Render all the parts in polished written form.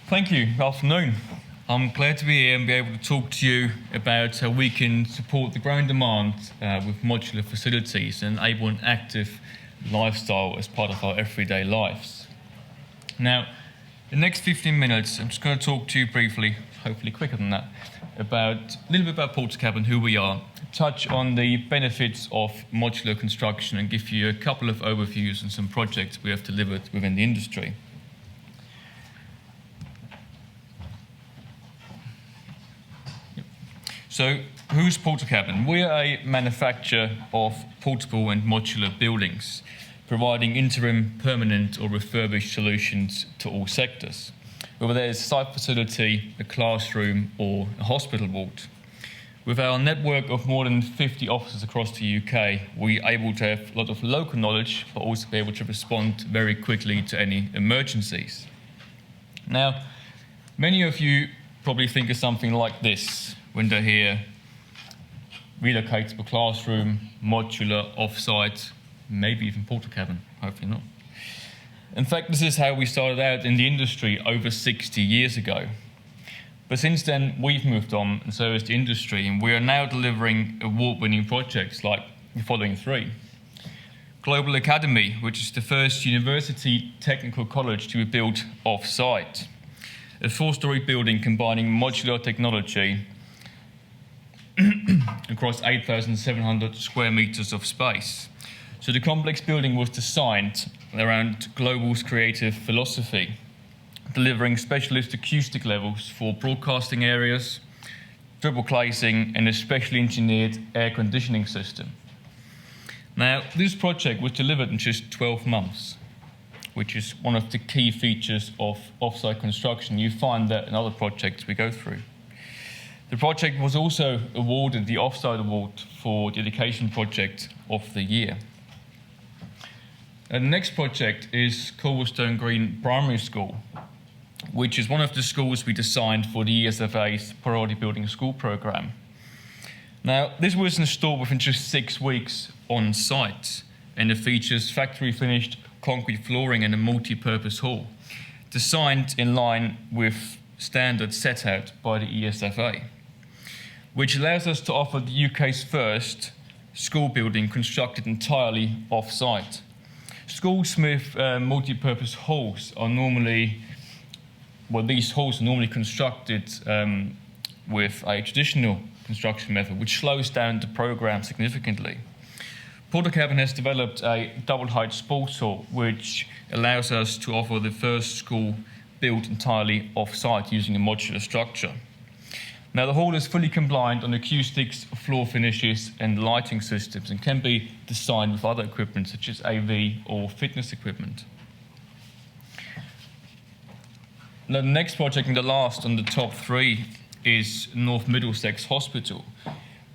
Thank you. Good afternoon. I'm glad to be here and be able to talk to you about how we can support the growing demand with modular facilities and enable an active lifestyle as part of our everyday lives. Now, the next 15 minutes, I'm just going to talk to you briefly, hopefully quicker than that, about a little bit about Portakabin, who we are, touch on the benefits of modular construction and give you a couple of overviews and some projects we have delivered within the industry. So, who's Portakabin? We're a manufacturer of portable and modular buildings, providing interim, permanent or refurbished solutions to all sectors, whether there's a site facility, a classroom or a hospital ward. With our network of more than 50 offices across the UK, we're able to have a lot of local knowledge, but also be able to respond very quickly to any emergencies. Now, many of you probably think of something like this when they hear relocatable classroom, modular, off-site, maybe even Portakabin, hopefully not. In fact, this is how we started out in the industry over 60 years ago. But since then, we've moved on, and so has the industry, and we are now delivering award-winning projects like the following three. Global Academy, which is the first university technical college to be built off-site. A 4-story building combining modular technology across 8,700 square meters of space. So the complex building was designed around Global's creative philosophy, delivering specialist acoustic levels for broadcasting areas, triple glazing and a specially engineered air conditioning system. Now, this project was delivered in just 12 months, which is one of the key features of off-site construction. You find that in other projects we go through. The project was also awarded the Off-Site Award for the Education Project of the Year. And the next project is Cornerstone Green Primary School, which is one of the schools we designed for the ESFA's Priority Building School programme. Now, this was installed within just 6 weeks on site, and it features factory-finished concrete flooring and a multi-purpose hall, designed in line with standards set out by the ESFA, which allows us to offer the UK's first school building constructed entirely off-site. Schools with multi-purpose halls are normally, these halls are normally constructed with a traditional construction method, which slows down the programme significantly. Portakabin has developed a double-height sports hall, which allows us to offer the first school built entirely off-site using a modular structure. Now, the hall is fully compliant on acoustics, floor finishes and lighting systems and can be designed with other equipment such as AV or fitness equipment. Now, the next project and the last on the top three is North Middlesex Hospital,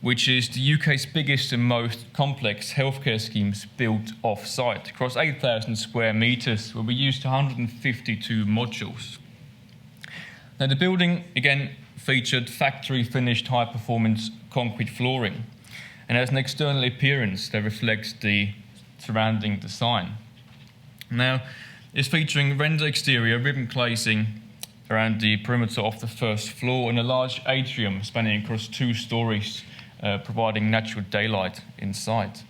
which is the UK's biggest and most complex healthcare schemes built off-site across 8,000 square metres, where we used 152 modules. Now, the building, again, featured factory-finished high-performance concrete flooring and has an external appearance that reflects the surrounding design. Now, it's featuring render exterior ribbon glazing around the perimeter of the first floor and a large atrium spanning across 2 stories, providing natural daylight inside.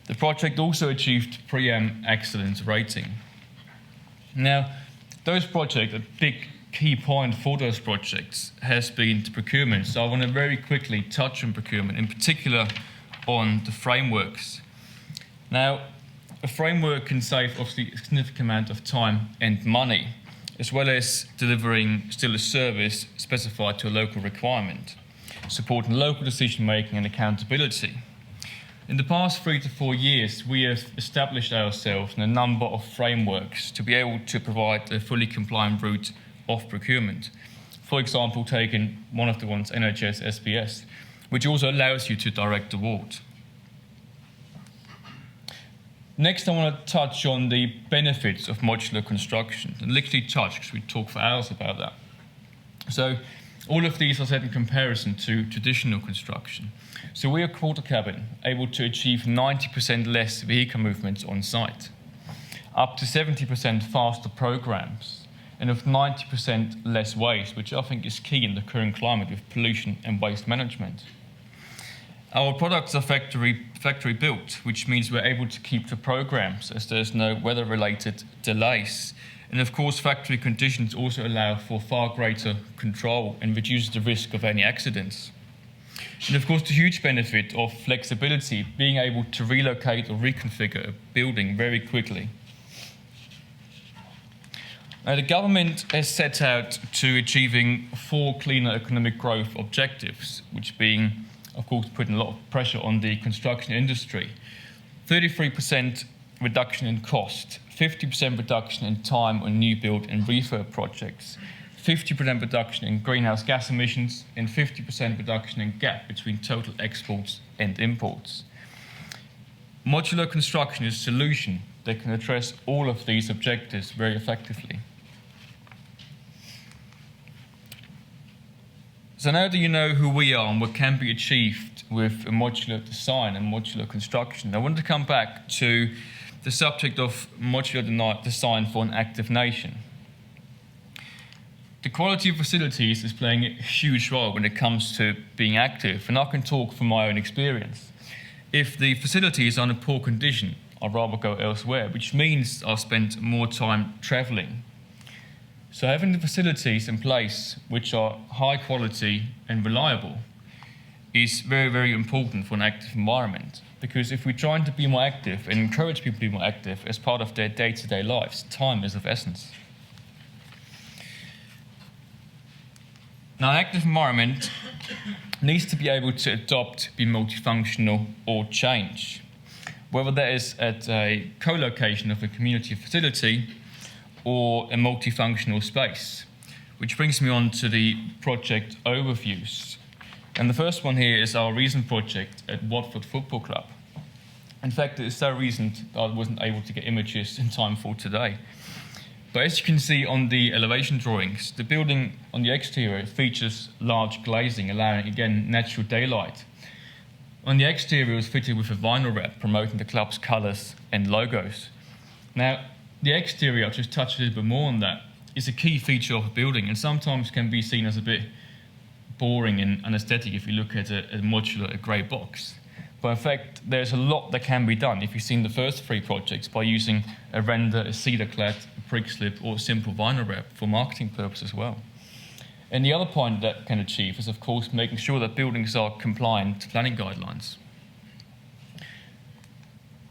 The project also achieved BREEAM Excellent rating. Now, those projects, a big key point for those projects has been the procurement. So I want to very quickly touch on procurement, in particular on the frameworks. Now, a framework can save obviously a significant amount of time and money, as well as delivering still a service specified to a local requirement, supporting local decision-making and accountability. In the past 3 to 4 years, we have established ourselves in a number of frameworks to be able to provide a fully compliant route of procurement. For example, taking one of the ones, NHS SBS, which also allows you to direct award. Next, I want to touch on the benefits of modular construction, and literally touch, because we talk for hours about that. So, all of these are set in comparison to traditional construction. So we are Portakabin able to achieve 90% less vehicle movements on site, up to 70% faster programs, and of 90% less waste, which I think is key in the current climate with pollution and waste management. Our products are factory built, which means we're able to keep the programs as there's no weather-related delays. And of course, factory conditions also allow for far greater control and reduce the risk of any accidents. And of course, the huge benefit of flexibility, being able to relocate or reconfigure a building very quickly. Now, the government has set out to achieving 4 cleaner economic growth objectives, which being, of course, putting a lot of pressure on the construction industry. 33% reduction in cost, 50% reduction in time on new build and refurb projects, 50% reduction in greenhouse gas emissions, and 50% reduction in gap between total exports and imports. Modular construction is a solution that can address all of these objectives very effectively. So now that you know who we are and what can be achieved with a modular design and modular construction, I want to come back to the subject of modular design for an active nation. The quality of facilities is playing a huge role when it comes to being active, and I can talk from my own experience. If the facilities are in a poor condition, I'd rather go elsewhere, which means I'll spend more time travelling. So having the facilities in place which are high quality and reliable is very, very important for an active environment. Because if we're trying to be more active and encourage people to be more active as part of their day-to-day lives, time is of essence. Now, an active environment needs to be able to adopt, be multifunctional, or change. Whether that is at a co-location of a community facility or a multifunctional space. Which brings me on to the project overviews. And the first one here is our recent project at Watford Football Club. In fact, it is so recent that I wasn't able to get images in time for today. But as you can see on the elevation drawings, the building on the exterior features large glazing, allowing, again, natural daylight. On the exterior, it was fitted with a vinyl wrap, promoting the club's colours and logos. Now, the exterior, I'll just touch a little bit more on that, is a key feature of a building and sometimes can be seen as a bit boring and unaesthetic if you look at a modular, a grey box. But in fact, there's a lot that can be done if you've seen the first 3 projects by using a render, a cedar clad, a brick slip, or a simple vinyl wrap for marketing purposes as well. And the other point that can achieve is, of course, making sure that buildings are compliant to planning guidelines.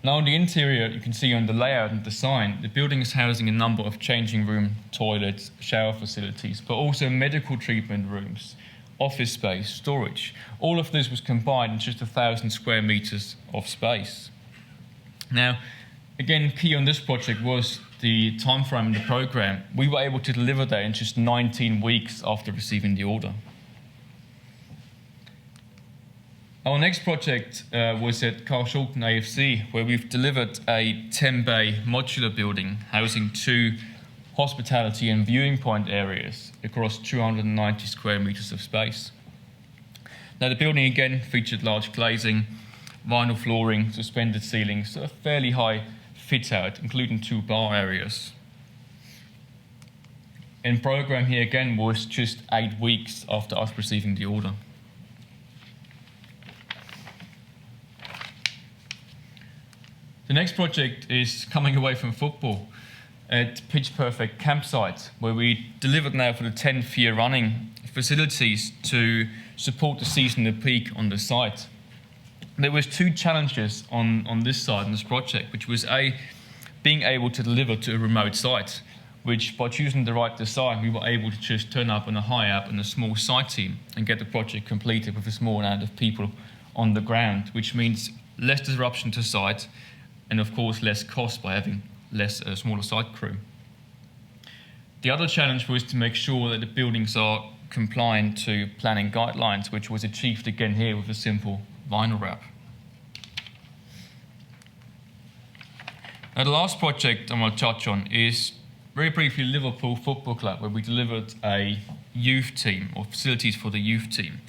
Now on the interior, you can see on the layout and design, the building is housing a number of changing room, toilets, shower facilities, but also medical treatment rooms, office space, storage. All of this was combined in just 1,000 square meters of space. Now, again, key on this project was the time frame in the program. We were able to deliver that in just 19 weeks after receiving the order. Our next project was at Carl Schulten AFC, where we've delivered a 10-bay modular building housing 2 hospitality and viewing point areas across 290 square meters of space. Now, the building again featured large glazing, vinyl flooring, suspended ceilings, so a fairly high fit-out, including 2 bar areas. And program here again was just 8 weeks after us receiving the order. The next project is coming away from football at Pitch Perfect Campsite, where we delivered now for the 10th year running facilities to support the seasonal peak on the site. There was 2 challenges on this side, on this project, which was being able to deliver to a remote site, which by choosing the right design, we were able to just turn up on a high-up and a small site team and get the project completed with a small amount of people on the ground, which means less disruption to site, and of course less cost by having smaller site crew. The other challenge was to make sure that the buildings are compliant to planning guidelines, which was achieved again here with a simple vinyl wrap. Now, the last project I'm going to touch on is very briefly Liverpool Football Club, where we delivered a youth team or facilities for the youth team,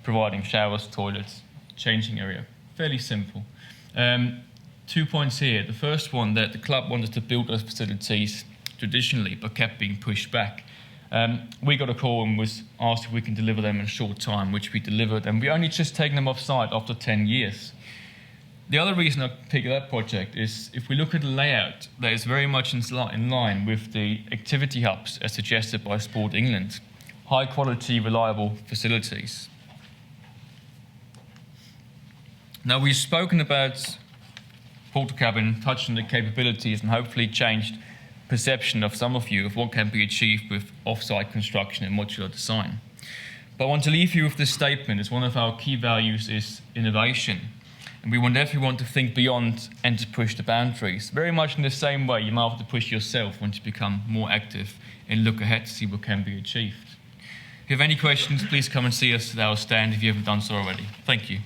providing showers, toilets, changing area. Fairly simple. 2 points here. The first one, that the club wanted to build those facilities traditionally, but kept being pushed back. We got a call and was asked if we can deliver them in a short time, which we delivered, and we only just taken them off site after 10 years. The other reason I picked that project is if we look at the layout, that is very much in line with the activity hubs as suggested by Sport England. High quality, reliable facilities. Now we've spoken about Portakabin, touched on the capabilities and hopefully changed perception of some of you of what can be achieved with off-site construction and modular design. But I want to leave you with this statement as one of our key values is innovation. And we want everyone to think beyond and to push the boundaries. Very much in the same way you might have to push yourself once you become more active and look ahead to see what can be achieved. If you have any questions, please come and see us at our stand if you haven't done so already. Thank you.